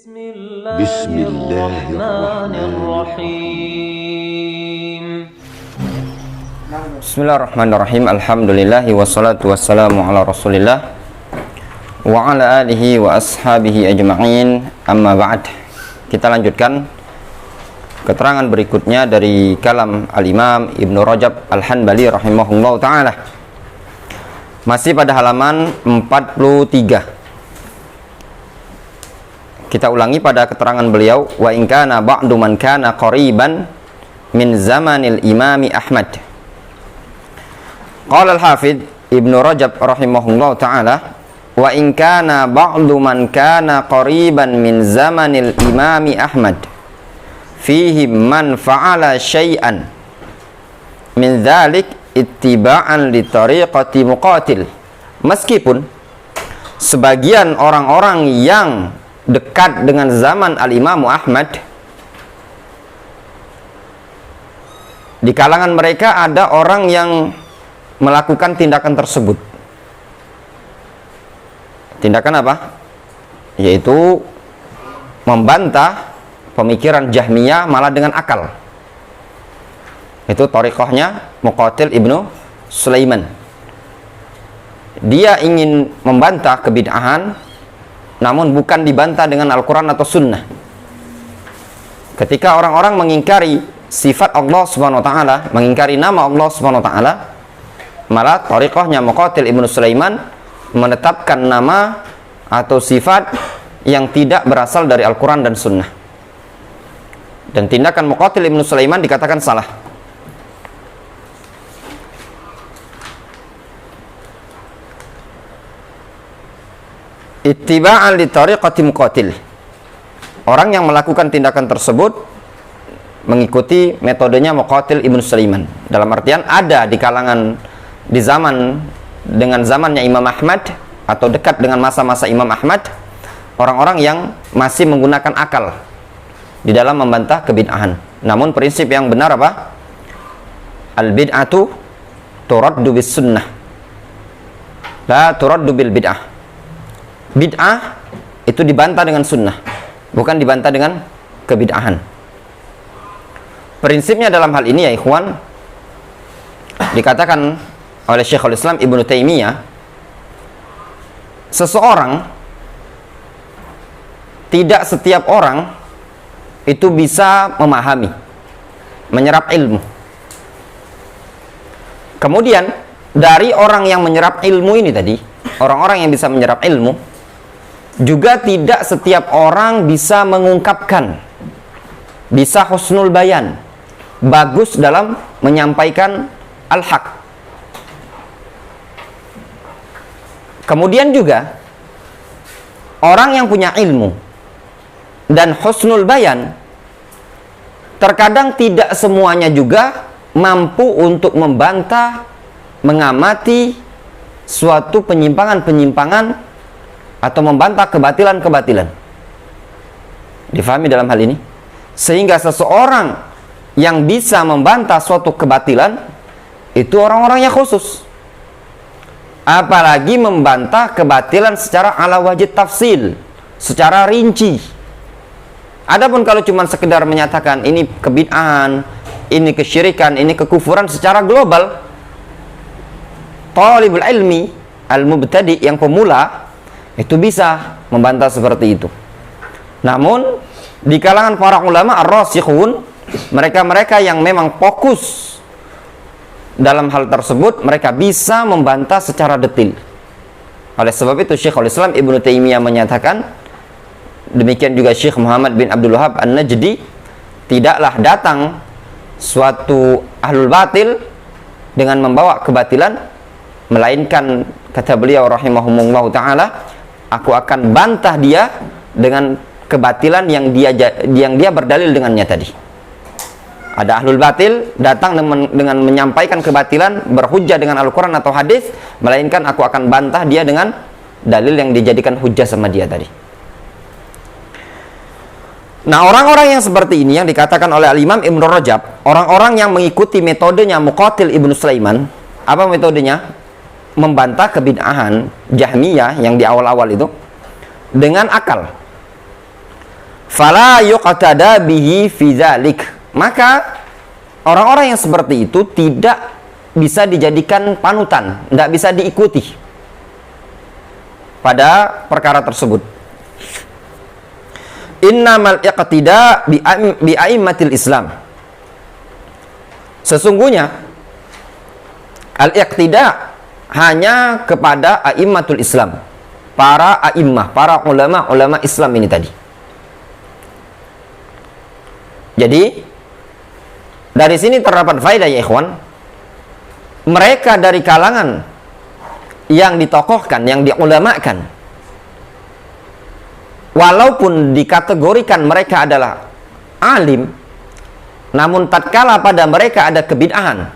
Bismillahirrahmanirrahim. Bismillahirrahmanirrahim. Alhamdulillahi wassalatu wassalamu ala rasulillah wa ala alihi wa ashabihi ajma'in. Amma ba'd. Kita lanjutkan keterangan berikutnya dari kalam Al-Imam Ibnu Rajab Al-Hanbali rahimahullah ta'ala. Masih pada halaman 43. Kita ulangi pada keterangan beliau, wa in kana ba'du man kana qariban min zamanil imami Ahmad. Qala al-Hafidh Ibnu Rajab rahimahullah ta'ala, wa in kana ba'du man kana qariban min zamanil imami Ahmad fihi man fa'ala syai'an min dhalik ittiba'an li tariqati muqatil. Meskipun sebagian orang-orang yang dekat dengan zaman Al-Imamu Ahmad, di kalangan mereka ada orang yang melakukan tindakan tersebut. Tindakan apa? Yaitu membantah pemikiran Jahmiyah malah dengan akal. Itu thariqahnya Muqatil ibnu Sulaiman. Dia ingin membantah kebid'ahan, namun bukan dibantah dengan Al-Quran atau Sunnah. Ketika orang-orang mengingkari sifat Allah Subhanahu Wa Taala, mengingkari nama Allah Subhanahu Wa Taala, malah thariqahnya Muqatil ibnu Sulaiman menetapkan nama atau sifat yang tidak berasal dari Al-Quran dan Sunnah. Dan tindakan Muqatil ibnu Sulaiman dikatakan salah. Ittiba'an li tariqati muqatil. Orang yang melakukan tindakan tersebut mengikuti metodenya Muqatil ibnu Sulaiman. Dalam artian ada di kalangan, di zaman dengan zamannya Imam Ahmad atau dekat dengan masa-masa Imam Ahmad, orang-orang yang masih menggunakan akal di dalam membantah kebid'ahan. Namun prinsip yang benar apa? Al-bid'atu turaddu bis sunnah, la turaddu bil bid'ah. Bid'ah itu dibantah dengan sunnah, bukan dibantah dengan kebid'ahan. Prinsipnya dalam hal ini ya ikhwan, dikatakan oleh Syekhul Islam Ibnu Taimiyah, seseorang, tidak setiap orang itu bisa memahami, menyerap ilmu. Kemudian dari orang yang menyerap ilmu ini tadi, orang-orang yang bisa menyerap ilmu, juga tidak setiap orang bisa mengungkapkan, bisa husnul bayan, bagus dalam menyampaikan al-haq. Kemudian juga orang yang punya ilmu dan husnul bayan, terkadang tidak semuanya juga mampu untuk membantah, mengamati suatu penyimpangan-penyimpangan atau membantah kebatilan-kebatilan. Difahami dalam hal ini? Sehingga seseorang yang bisa membantah suatu kebatilan itu orang-orang yang khusus. Apalagi membantah kebatilan secara ala wajib tafsil, secara rinci. Adapun kalau cuma sekedar menyatakan ini kebid'ahan, ini kesyirikan, ini kekufuran secara global, talibul ilmi al-mubtadi, yang pemula, itu bisa membantah seperti itu. Namun di kalangan para ulama ar-rasikhun, mereka-mereka yang memang fokus dalam hal tersebut, mereka bisa membantah secara detail. Oleh sebab itu Syekhul Islam Ibnu Taimiyah menyatakan, demikian juga Syekh Muhammad bin Abdul Wahab An-Najdi, tidaklah datang suatu ahlul batil dengan membawa kebatilan, melainkan kata beliau rahimahumullah ta'ala, aku akan bantah dia dengan kebatilan yang dia berdalil dengannya tadi. Ada ahlul batil datang dengan menyampaikan kebatilan, berhujjah dengan Al-Quran atau hadis, melainkan aku akan bantah dia dengan dalil yang dijadikan hujjah sama dia tadi. Nah, orang-orang yang seperti ini yang dikatakan oleh Al-Imam Ibnu Rajab, orang-orang yang mengikuti metodenya Muqatil ibnu Sulaiman. Apa metodenya? Membantah kebid'ahan Jahmiyah yang di awal-awal itu dengan akal. fala yuqtada bihi fi dzalik. Maka orang-orang yang seperti itu tidak bisa dijadikan panutan, tidak bisa diikuti pada perkara tersebut. Innamal iqtida bi a'immatil Islam. Sesungguhnya al-iqtida hanya kepada a'immatul Islam, para a'immah, para ulama Islam ini tadi. Jadi dari sini terdapat faedah ya ikhwan, mereka dari kalangan yang ditokohkan, yang diulamakan, walaupun dikategorikan mereka adalah alim, namun tatkala pada mereka ada kebid'ahan,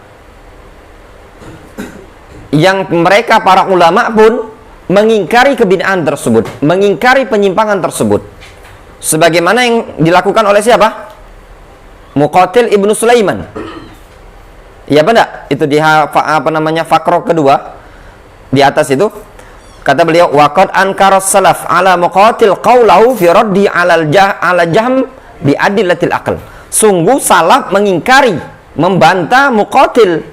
yang mereka para ulama pun mengingkari kebid'ahan tersebut, mengingkari penyimpangan tersebut, sebagaimana yang dilakukan oleh siapa? Muqatil ibnu Sulaiman. Ya benar, itu di fakro kedua di atas itu kata beliau, waqad ankara salaf ala Muqatil qaulahu fi raddi ala Jahm bi adillatil aql. Sungguh salaf mengingkari, membantah Muqatil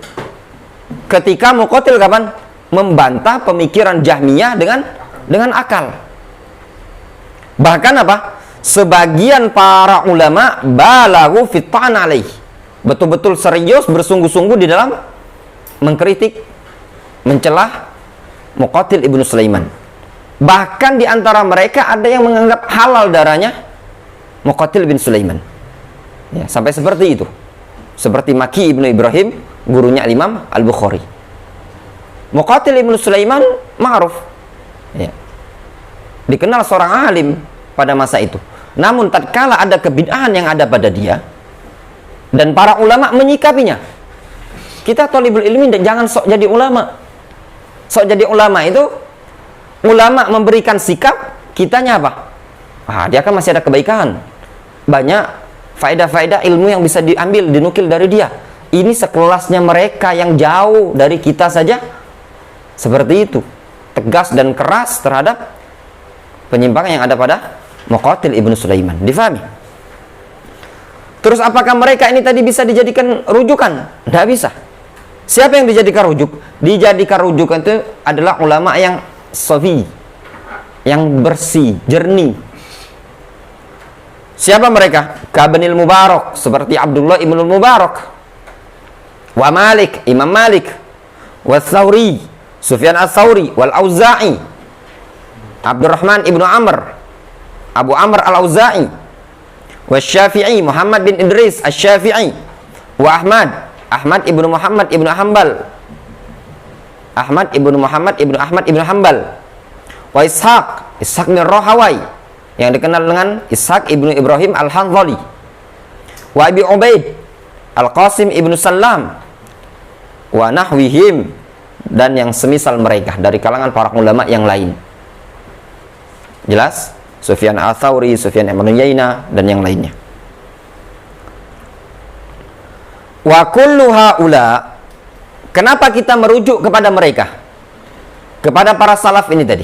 ketika Muqatil kapan? Membantah pemikiran Jahmiyah dengan akal. Bahkan apa? Sebagian para ulama balaghu fit ta'an alaih, betul-betul serius, bersungguh-sungguh di dalam mengkritik, mencelah Muqatil ibnu Sulaiman. Bahkan di antara mereka ada yang menganggap halal darahnya Muqatil bin Sulaiman. Ya, sampai seperti itu. Seperti Maki ibnu Ibrahim, gurunya Imam Al-Bukhari. Muqatil ibnu Sulaiman ma'ruf. Ya. Dikenal seorang alim pada masa itu. Namun tatkala ada kebid'ahan yang ada pada dia dan para ulama menyikapinya, kita thalibul ilmi jangan sok jadi ulama. Sok jadi ulama itu, ulama memberikan sikap, kitanya apa? Dia kan masih ada kebaikan, banyak faedah-faedah ilmu yang bisa diambil, dinukil dari dia. Ini sekelasnya mereka yang jauh dari kita saja seperti itu, tegas dan keras terhadap penyimpangan yang ada pada Muqatil ibnu Sulaiman. Difahami? Terus apakah mereka ini tadi bisa dijadikan rujukan? Tidak bisa. Siapa yang dijadikan rujuk? Dijadikan rujukan itu adalah ulama yang safi, yang bersih, jernih. Siapa mereka? Kabnil Mubarak, seperti Abdullah ibnu Mubarak, wa Malik, Imam Malik, wa Thawri, Sufyan al-Thawri, wal Auza'i, Abdurrahman ibnu Amr, Abu Amr al-Auza'i, wa Syafi'i, Muhammad bin Idris al-Syafi'i, wa Ahmad ibnu Muhammad ibnu Hanbal, Ahmad ibnu Muhammad ibnu Ahmad ibnu Hanbal, wa Ishaq bin Rahawai, yang dikenal dengan Ishaq ibnu Ibrahim al-Hanzali, wa Abi Ubaid al-Qasim ibnu Salam, wa nahwihim, dan yang semisal mereka dari kalangan para ulama yang lain. Jelas? Sufyan al-Thawri, Sufyan ibn Uyainah, dan yang lainnya. Wa kullu haula, kenapa kita merujuk kepada mereka? Kepada para salaf ini tadi.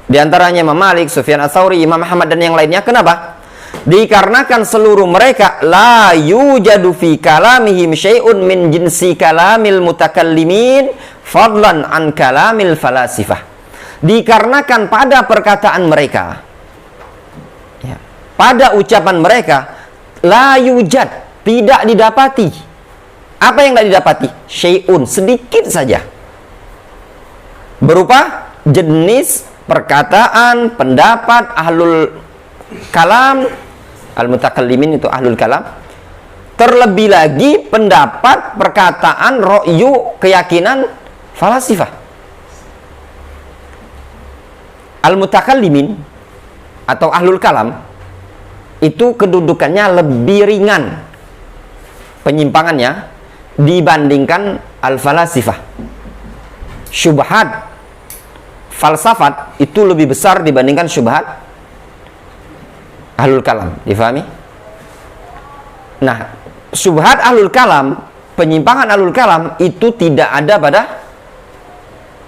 Di antaranya Imam Malik, Sufyan al-Thawri, Imam Ahmad, dan yang lainnya. Kenapa? Dikarenakan seluruh mereka la yujadu fi kalamihim syai'un min jinsi kalamil mutakallimin fadlan an kalamil falasifah. Dikarenakan pada perkataan mereka, ya, pada ucapan mereka, la yujad, tidak didapati. Apa yang tidak didapati? Syai'un, sedikit saja, berupa jenis perkataan, pendapat ahlul kalam, al-mutakallimin itu ahlul kalam, terlebih lagi pendapat, perkataan, ro'yu, keyakinan falasifah. Al-mutakallimin atau ahlul kalam itu kedudukannya lebih ringan penyimpangannya dibandingkan al-falasifah. Syubhat, falsafat itu lebih besar dibandingkan syubhat ahlul kalam. Difahami? Nah, syubhat ahlul kalam, penyimpangan ahlul kalam itu tidak ada pada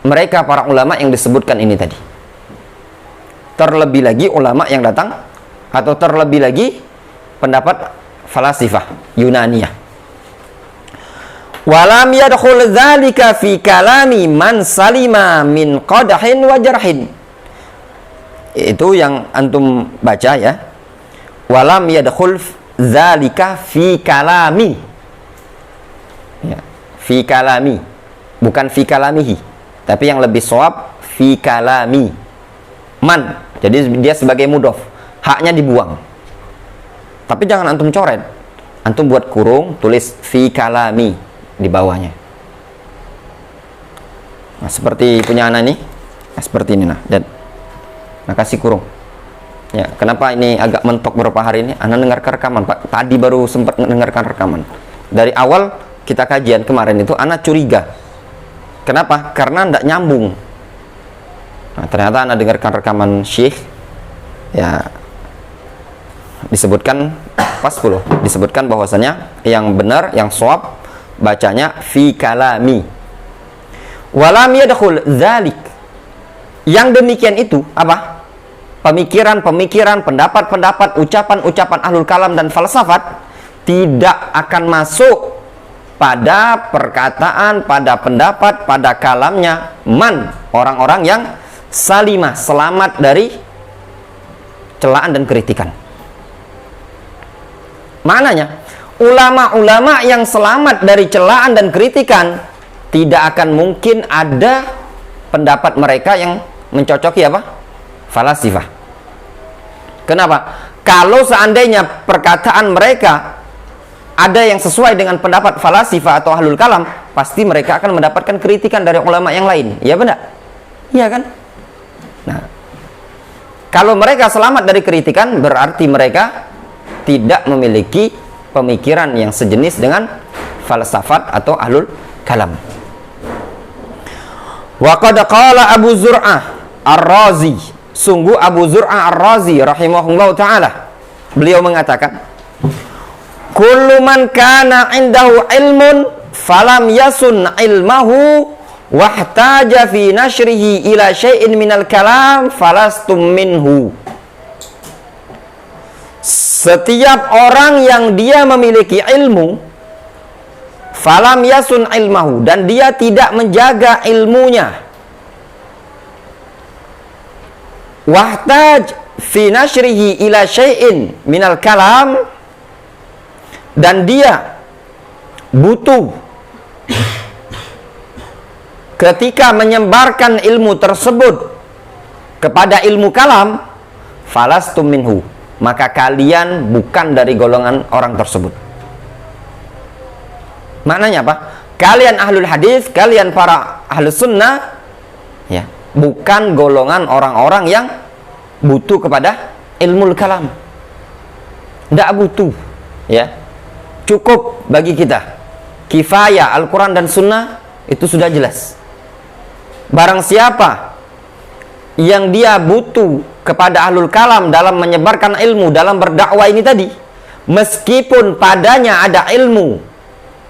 mereka para ulama yang disebutkan ini tadi. Terlebih lagi ulama yang datang atau terlebih lagi pendapat falasifah Yunaniyah. Walam yadkhul dzalika fi kalami man salima min qadhin wa jarhin. Itu yang antum baca ya. Walam yadkhul dzalika fi kalami. Ya, fi kalami. Bukan fi kalamihi. Tapi yang lebih shawab fi kalami. Man. Jadi dia sebagai mudhof. Haknya dibuang. Tapi jangan antum coret. Antum buat kurung, tulis fi kalami di bawahnya. Nah, seperti punya anak nih. Nah, seperti ini nah. Dan nah, kasih kurung. Ya, kenapa ini agak mentok beberapa hari ini? Anak dengarkan rekaman, Pak. Tadi baru sempat mendengarkan rekaman. Dari awal kita kajian kemarin itu anak curiga. Kenapa? Karena tidak nyambung. Nah, ternyata anak dengarkan rekaman Syekh. Ya, disebutkan pas 10. Disebutkan bahwasanya yang benar, yang shawab bacanya fi kalami. Walam yadkhul dzalik. Yang demikian itu apa? Pemikiran-pemikiran, pendapat-pendapat, ucapan-ucapan ahlul kalam dan falsafat tidak akan masuk pada perkataan, pada pendapat, pada kalamnya man, orang-orang yang salimah, selamat dari celaan dan kritikan. Maknanya, ulama-ulama yang selamat dari celaan dan kritikan tidak akan mungkin ada pendapat mereka yang mencocoki apa? Falasifah. Kenapa? Kalau seandainya perkataan mereka ada yang sesuai dengan pendapat falasifah atau ahlul kalam, pasti mereka akan mendapatkan kritikan dari ulama yang lain. Iya benar? Iya kan? Nah, kalau mereka selamat dari kritikan, berarti mereka tidak memiliki pemikiran yang sejenis dengan falsafat atau ahlul kalam. Wa qad qala Abu Zur'ah Ar-Razi, sungguh Abu Zur'ah Ar-Razi rahimahullah ta'ala, beliau mengatakan, kullu man kana indahu ilmun falam yasun ilmahu wahtaja fi nashrihi ila syai'in minal kalam falastum minhu. Setiap orang yang dia memiliki ilmu, falam yasun ilmahu, dan dia tidak menjaga ilmunya, wahtaj fi nashrihi ila syai'in minal kalam, dan dia butuh ketika menyebarkan ilmu tersebut kepada ilmu kalam, falastum minhu, maka kalian bukan dari golongan orang tersebut. Maknanya apa? Kalian ahlul hadis, kalian para ahlus sunnah, ya, bukan golongan orang-orang yang butuh kepada ilmu kalam. Tidak butuh, ya. Cukup bagi kita. Kifayah Al-Quran dan Sunnah itu sudah jelas. Barang siapa yang dia butuh kepada ahlul kalam dalam menyebarkan ilmu, dalam berdakwah ini tadi, meskipun padanya ada ilmu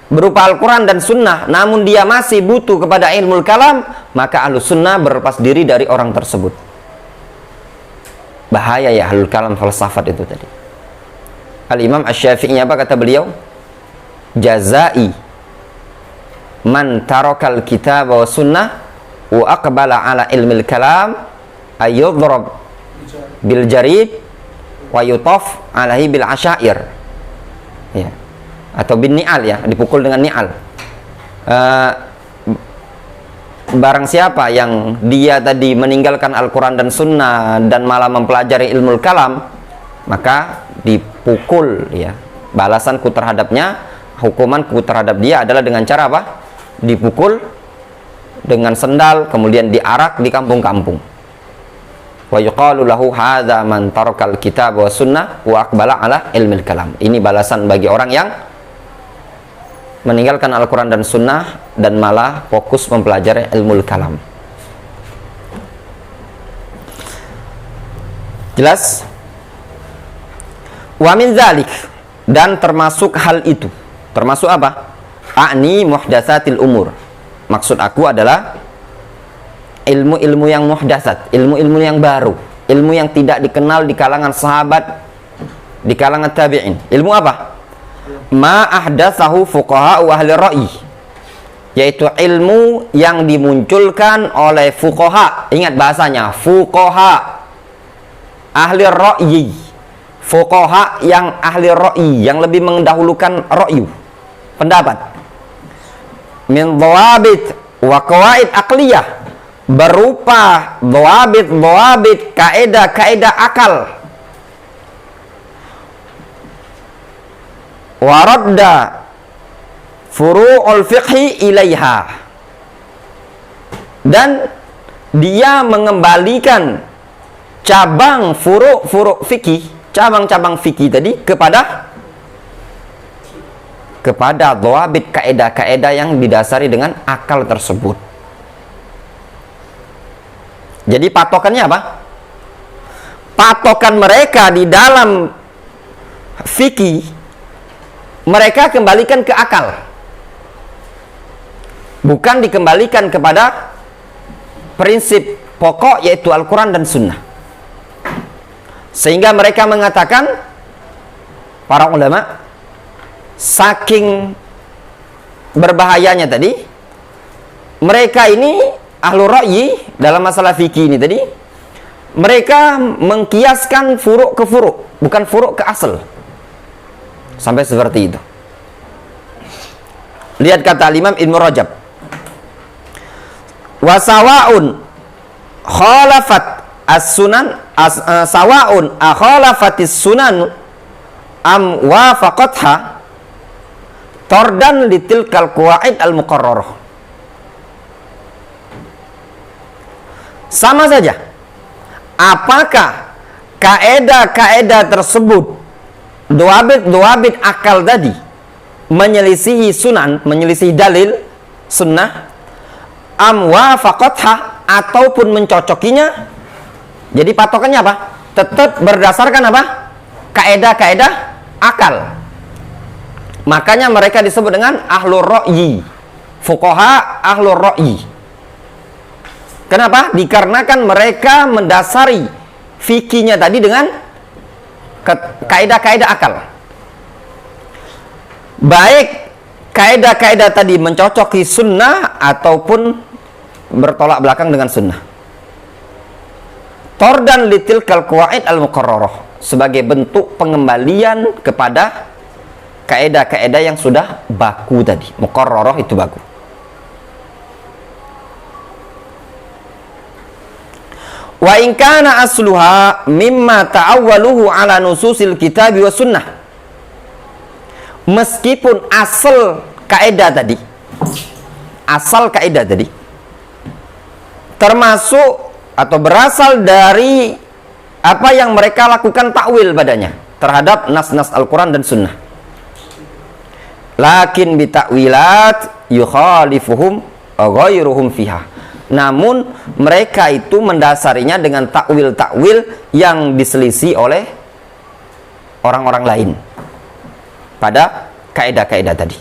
berupa Al-Quran dan Sunnah, namun dia masih butuh kepada ilmu kalam, maka ahlus sunnah berlepas diri dari orang tersebut. Bahaya ya ahlul kalam falsafat itu tadi. Al-Imam Asy-Syafi'i apa kata beliau? Jazai man tarakal kitab wa sunnah wa aqbala ala ilmil kalam ayyudrab bil jarid wa yutaf alaihi bil asyair, ya, atau bin ni'al, ya, dipukul dengan ni'al. Barang siapa yang dia tadi meninggalkan Al-Quran dan Sunnah dan malah mempelajari ilmu kalam, maka dipukul, ya. Balasanku terhadapnya, hukumanku terhadap dia adalah dengan cara apa? Dipukul dengan sendal, kemudian diarak di kampung-kampung. Wa yuqalu lahu hadza man tarakal kitab wa sunnah wa aqbala ala ilmil kalam. Ini balasan bagi orang yang meninggalkan Al-Quran dan Sunnah dan malah fokus mempelajari ilmu kalam. Jelas? Wa min dzalik, dan termasuk hal itu. Termasuk apa? A'ni muhdatsatil umur. Maksud aku adalah ilmu-ilmu yang muhdatsat, ilmu-ilmu yang baru, ilmu yang tidak dikenal di kalangan sahabat di kalangan tabi'in. Ilmu apa? Ma ahdatsahu fuqaha wa ahli ra'yi, yaitu ilmu yang dimunculkan oleh fuqaha. Ingat bahasanya, fuqaha, ahli ra'yi. Fuqaha yang ahli ra'yi, yang lebih mendahulukan ra'yu, pendapat. Min dhawabit wa qawaid aqliyah, berupa dhawabit kaidah akal. Wa radda furu'ul fiqhi ilaiha, dan dia mengembalikan cabang furu' fikih, cabang-cabang fikih tadi kepada dhawabit kaidah-kaidah yang didasari dengan akal tersebut. Jadi patokannya apa? Patokan mereka di dalam fikih mereka kembalikan ke akal, bukan dikembalikan kepada prinsip pokok yaitu Al-Quran dan Sunnah. Sehingga mereka mengatakan, para ulama, saking berbahayanya tadi, mereka ini ahlu ra'yi dalam masalah fikih ini tadi, mereka mengkiaskan furuk ke furuk, bukan furuk ke asal. Sampai seperti itu. Lihat kata Imam Ibn Rajab, wa sawa'un khalafat as-sunan sawa'un akhalafatis sunan am wafaqatha tardan litilkal qawaid al-muqarrarah. Sama saja, apakah kaedah-kaedah tersebut, dhawabit akal tadi, menyelisihi sunan, menyelisihi dalil sunnah, am wafaqatha, ataupun mencocokinya. Jadi patokannya apa? Tetap berdasarkan apa? Kaedah-kaedah akal. Makanya mereka disebut dengan ahlur ra'yi, fuqaha ahlur ra'yi. Kenapa? Dikarenakan mereka mendasari fikihnya tadi dengan kaidah-kaidah akal. Baik kaidah-kaidah tadi mencocoki sunnah ataupun bertolak belakang dengan sunnah. Tordan litilkal qawaid al-muqarrarah, sebagai bentuk pengembalian kepada kaidah-kaidah yang sudah baku tadi. Muqarrarah itu baku. Wa in kana asluha mimma ta'awwaluhu ala nususil kitab wa sunnah. Meskipun asal kaidah tadi termasuk atau berasal dari apa yang mereka lakukan takwil padanya terhadap nas-nas Al-Quran dan Sunnah, lakin bitakwilat yukhalifuhum ghairuhum fiha, namun mereka itu mendasarinya dengan takwil-takwil yang diselisih oleh orang-orang lain pada kaidah-kaidah tadi.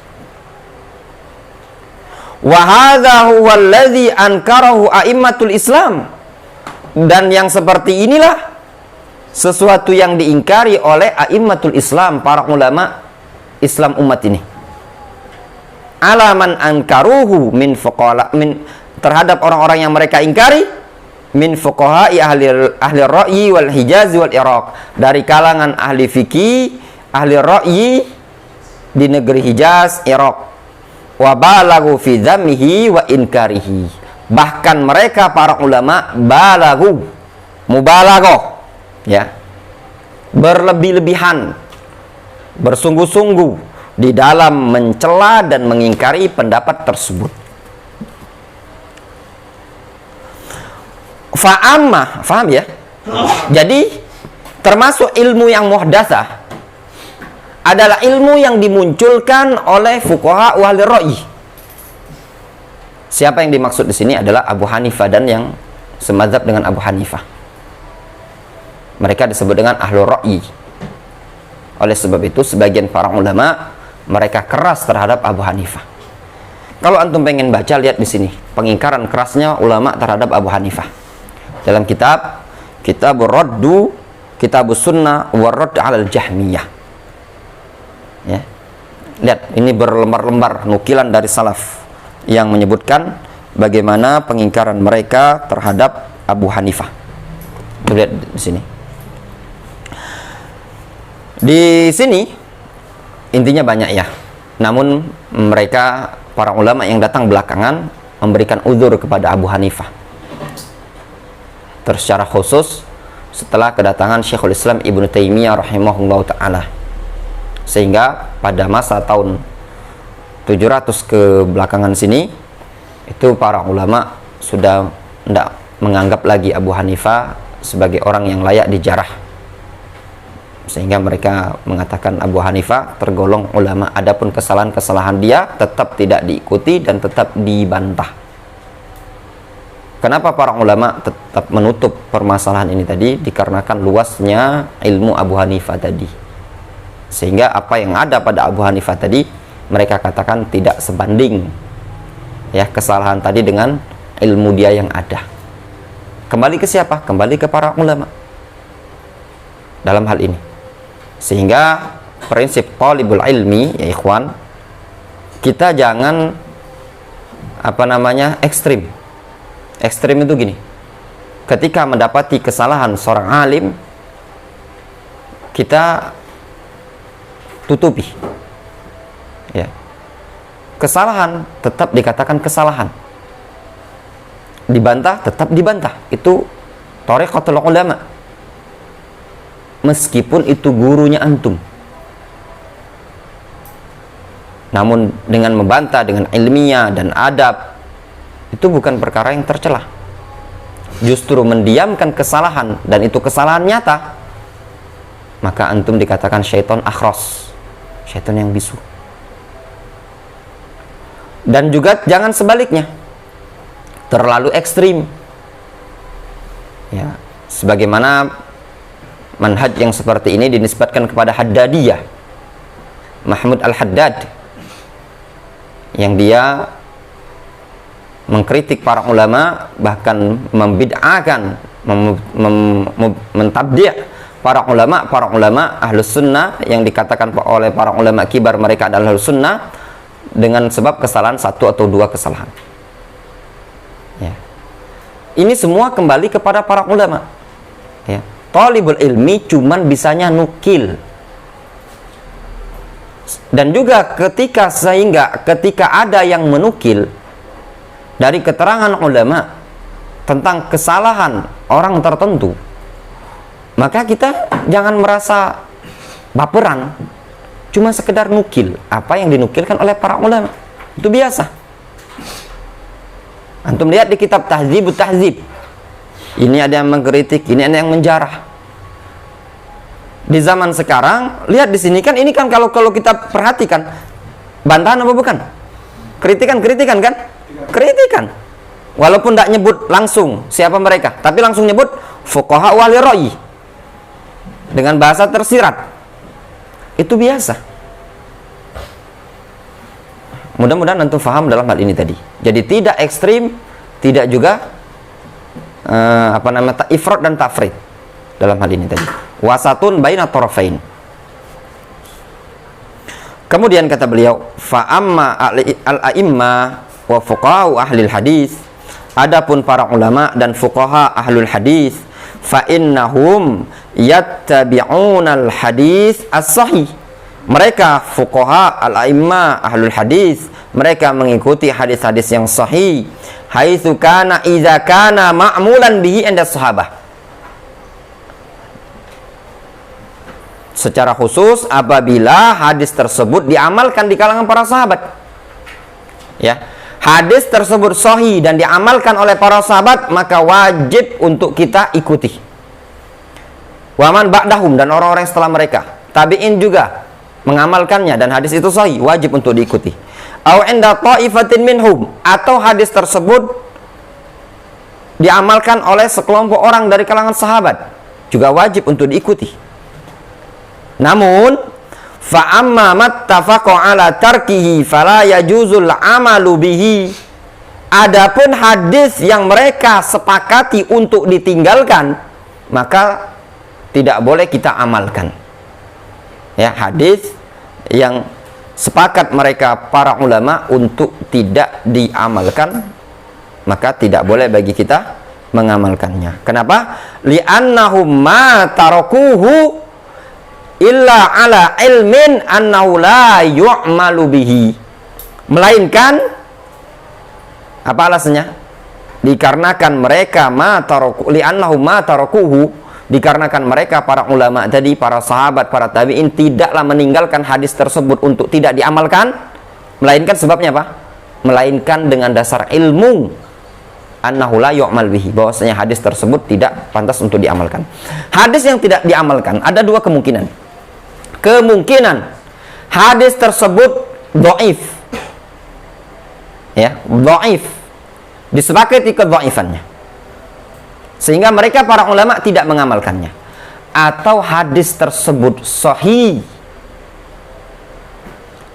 Wa hadza huwa alladhi ankarahu a'immatul Islam, dan yang seperti inilah sesuatu yang diingkari oleh a'immatul Islam, para ulama Islam umat ini. Alaman ankaruhu min fuqala, terhadap orang-orang yang mereka ingkari, min fuqaha ahli ra'yi wal Hijaz wal Iraq, dari kalangan ahli fikih, ahli ra'yi di negeri Hijaz, Iraq. Wa balagu fi dzammihi wa inkarihi. Bahkan mereka para ulama balagu, mubalaghah, ya, berlebih-lebihan, bersungguh-sungguh di dalam mencela dan mengingkari pendapat tersebut. Fa'amma, faham ya? Jadi termasuk ilmu yang muhdatsah adalah ilmu yang dimunculkan oleh fuqaha ahli ra'yi. Siapa yang dimaksud di sini adalah Abu Hanifah dan yang semadzhab dengan Abu Hanifah. Mereka disebut dengan ahlur ra'yi. Oleh sebab itu sebagian para ulama mereka keras terhadap Abu Hanifah. Kalau antum pengen baca, lihat di sini pengingkaran kerasnya ulama terhadap Abu Hanifah dalam kitab Raddu Kitabus Sunnah Warad 'alal Jahmiyah. Ya. Lihat, ini berlembar-lembar nukilan dari salaf yang menyebutkan bagaimana pengingkaran mereka terhadap Abu Hanifah. Lihat di sini. Di sini intinya banyak ya. Namun mereka, para ulama yang datang belakangan, memberikan uzur kepada Abu Hanifah. Terus secara khusus setelah kedatangan Syekhul Islam Ibnu Taimiyah rahimahullah ta'ala, sehingga pada masa tahun 700 ke belakangan sini itu para ulama sudah tidak menganggap lagi Abu Hanifah sebagai orang yang layak dijarah, sehingga mereka mengatakan Abu Hanifah tergolong ulama, adapun kesalahan-kesalahan dia tetap tidak diikuti dan tetap dibantah. Kenapa para ulama tetap menutup permasalahan ini tadi? Dikarenakan luasnya ilmu Abu Hanifah tadi, sehingga apa yang ada pada Abu Hanifah tadi mereka katakan tidak sebanding ya kesalahan tadi dengan ilmu dia yang ada. Kembali ke siapa? Kembali ke para ulama dalam hal ini. Sehingga prinsip talibul ilmi ya ikhwan, kita jangan ekstrim. Ekstrim itu gini, ketika mendapati kesalahan seorang alim, kita tutupi ya. Kesalahan tetap dikatakan kesalahan, dibantah tetap dibantah. Itu thariqatul ulama, meskipun itu gurunya antum. Namun dengan membantah dengan ilmiah dan adab, itu bukan perkara yang tercela. Justru mendiamkan kesalahan, dan itu kesalahan nyata, maka antum dikatakan syaitan akhras, syaitan yang bisu. Dan juga jangan sebaliknya, terlalu ekstrim ya. Sebagaimana manhaj yang seperti ini dinisbatkan kepada Haddadiyah, Mahmud Al-Haddad, yang dia mengkritik para ulama, bahkan membid'ahkan, mentabdi' para ulama ahlus sunnah yang dikatakan oleh para ulama kibar mereka adalah ahlus sunnah, dengan sebab kesalahan satu atau dua kesalahan ya. Ini semua kembali kepada para ulama ya. Talibul ilmi cuman bisanya nukil, dan juga ketika ada yang menukil dari keterangan ulama tentang kesalahan orang tertentu, maka kita jangan merasa baperan, cuma sekedar nukil apa yang dinukilkan oleh para ulama. Itu biasa. Antum lihat di kitab Tahdzibut Tahdzib, ini ada yang mengkritik, ini ada yang menjarah. Di zaman sekarang, lihat di sini kan, ini kan kalau kita perhatikan, bantahan apa bukan? Kritikan kan? Kritikan, walaupun tidak nyebut langsung siapa mereka, tapi langsung nyebut fuqaha wal ra'i dengan bahasa tersirat. Itu biasa. Mudah-mudahan antum faham dalam hal ini tadi. Jadi tidak ekstrim, tidak juga ifrat dan tafrid dalam hal ini tadi. Wasatun baina tarafain. Kemudian kata beliau, fa amma al-a'imma wa fuqaha ahlul hadis, adapun para ulama dan fuqaha ahlul hadis, fa innahum yattabi'una al-hadis as-sahih. Mereka fuqaha al-a'imma ahlul hadis, mereka mengikuti hadis-hadis yang sahih, haitsu kana idza kana ma'mulan bihi inda sahabah. Secara khusus apabila hadis tersebut diamalkan di kalangan para sahabat ya, hadis tersebut sahih dan diamalkan oleh para sahabat, maka wajib untuk kita ikuti. Waman ba'dahum, dan orang-orang setelah mereka, tabi'in juga mengamalkannya dan hadis itu sahih, wajib untuk diikuti. Au inda ta'ifatin minhum, atau hadis tersebut diamalkan oleh sekelompok orang dari kalangan sahabat, juga wajib untuk diikuti. Namun fa amma mattafaqu ala tarkihi fala yajuzul amalu bihi, adapun hadis yang mereka sepakati untuk ditinggalkan, maka tidak boleh kita amalkan. Ya, hadis yang sepakat mereka para ulama untuk tidak diamalkan, maka tidak boleh bagi kita mengamalkannya. Kenapa? Li'annahum ma tarakuhu illa ala ilmin annahu la yu'malu bihi. Melainkan apa alasannya? Dikarenakan mereka li'annahum ma tarakuhu, dikarenakan mereka para ulama tadi, para sahabat, para tabi'in tidaklah meninggalkan hadis tersebut untuk tidak diamalkan, melainkan sebabnya apa? Melainkan dengan dasar ilmu annahu la yu'mal bihi, bahwasanya hadis tersebut tidak pantas untuk diamalkan. Hadis yang tidak diamalkan ada dua kemungkinan. Kemungkinan hadis tersebut dhaif. Ya, dhaif. Disepakati kedhaifannya, sehingga mereka para ulama tidak mengamalkannya. Atau hadis tersebut sahih,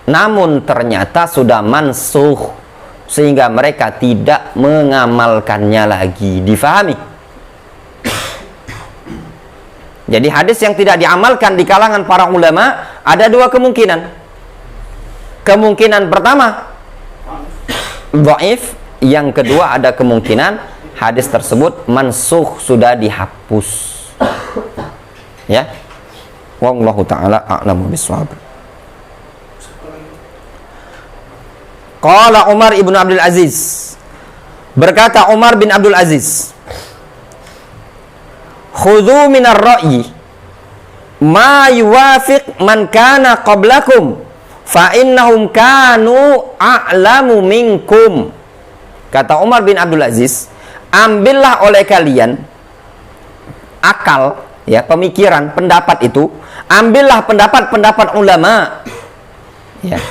namun ternyata sudah mansukh, sehingga mereka tidak mengamalkannya lagi. Difahami? Jadi hadis yang tidak diamalkan di kalangan para ulama ada dua kemungkinan. Kemungkinan pertama dhaif, yang kedua ada kemungkinan hadis tersebut mansukh, sudah dihapus. Ya. Wallahu taala a'lamu bissawab. Qala Umar ibn Abdul Aziz, berkata Umar bin Abdul Aziz, khudhu minar ra'yi ma yuwafiq man kana qablakum fa innahum kanu a'lamu minkum. Kata Umar bin Abdul Aziz, ambillah oleh kalian akal, ya, pemikiran, pendapat itu, ambillah pendapat-pendapat ulama, ya,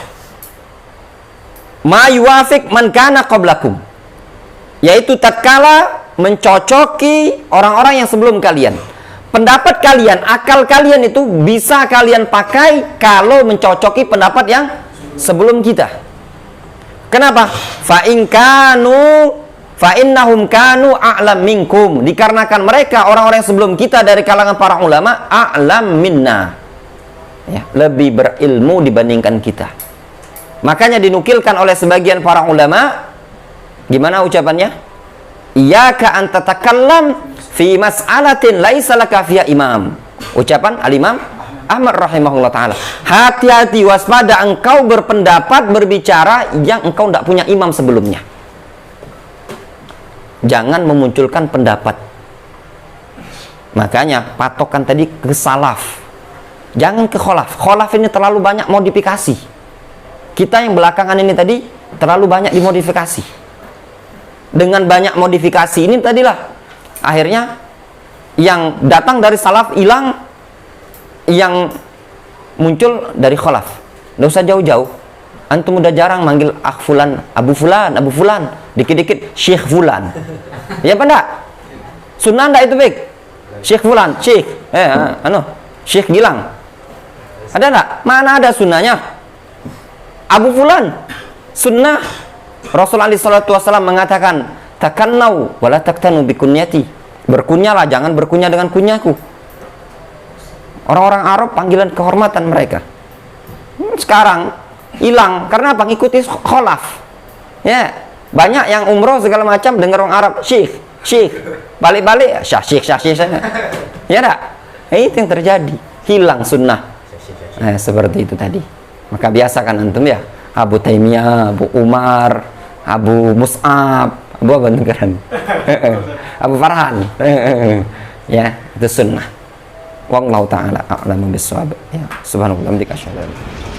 ma yuwafiq man kana qablakum, yaitu tatkala mencocoki orang-orang yang sebelum kalian. Pendapat kalian, akal kalian itu bisa kalian pakai kalau mencocoki pendapat yang sebelum kita. Kenapa? Fa innahum kanu a'lam minkum, dikarenakan mereka orang-orang yang sebelum kita dari kalangan para ulama a'lam minna, ya, lebih berilmu dibandingkan kita. Makanya dinukilkan oleh sebagian para ulama, gimana ucapannya? Iyyaka an tatakallam fi mas'alatin laisa laka fiha imam. Ucapan al-Imam Ahmad rahimahullah ta'ala, hati-hati, waspada engkau berpendapat, berbicara yang engkau tidak punya imam sebelumnya. Jangan memunculkan pendapat. Makanya patokan tadi ke salaf, jangan ke kholaf. Kholaf ini terlalu banyak modifikasi. Kita yang belakangan ini tadi terlalu banyak dimodifikasi. Dengan banyak modifikasi ini tadilah akhirnya yang datang dari salaf hilang, yang muncul dari kholaf. Nggak usah jauh-jauh. Antum udah jarang manggil fulan, Abu Fulan, Abu Fulan. Dikit-dikit Syekh Fulan. Ya apa enggak? Sunnah enggak itu, baik? Syekh Fulan, Syekh. Syekh Gilang. Ada enggak? Mana ada sunnahnya? Abu Fulan. Sunnah. Rasulullah SAW mengatakan, takannau wala taktanu bikunyati. Berkunyalah, jangan berkunyah dengan kunyaku. Orang-orang Arab panggilan kehormatan mereka. Sekarang hilang karena apa? Ngikuti kholaf. Ya, banyak yang umroh segala macam dengar orang Arab syekh, syekh, balik-balik syekh, syekh. Ya enggak? Itu yang terjadi, hilang sunnah. Seperti itu tadi. Maka biasakan antum ya, Abu Taimiyah, Abu Umar, Abu Mus'ab, Abu apa keren? Abu Farhan. Ya, itu sunnah. Wallahu ta'ala a'lamu bissawab. Ya, subhanallah, bihamdika asyhadu an la ilaha illa anta